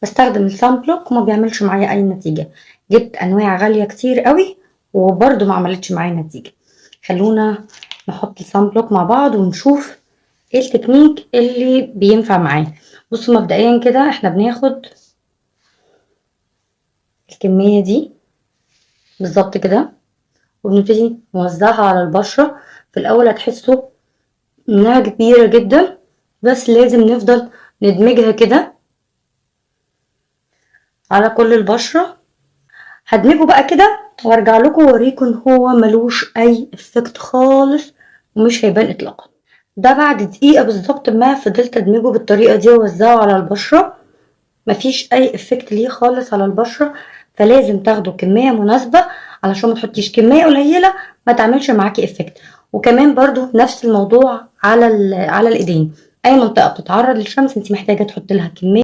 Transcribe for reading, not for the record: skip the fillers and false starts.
بستخدم الصن بلوك وما بيعملش معايا اي نتيجة. جبت انواع غالية كتير قوي وبرضو ما عملتش معايا نتيجة. خلونا نحط الصن بلوك مع بعض ونشوف ايه التكنيك اللي بينفع معايا. بصوا مبدئيا كده احنا بناخد الكمية دي بالظبط كده وبنبتدي نوزعها على البشرة. في الاول هتحسوا انها كبيرة جدا بس لازم نفضل ندمجها كده على كل البشرة. هدمجه بقى كده وارجع لكم اوريكم ان هو ملوش اي افكت خالص ومش هيبان اطلاقا. ده بعد دقيقة بالظبط ما فضلت ادمجه بالطريقة دي واوزعه على البشرة مفيش اي افكت ليه خالص على البشرة. فلازم تاخدوا كمية مناسبة علشان ما تحطيش كمية قليلة ما تعملش معاكي افكت. وكمان برضو نفس الموضوع على الايدين. اي منطقة بتتعرض للشمس انت محتاجة تحط لها كمية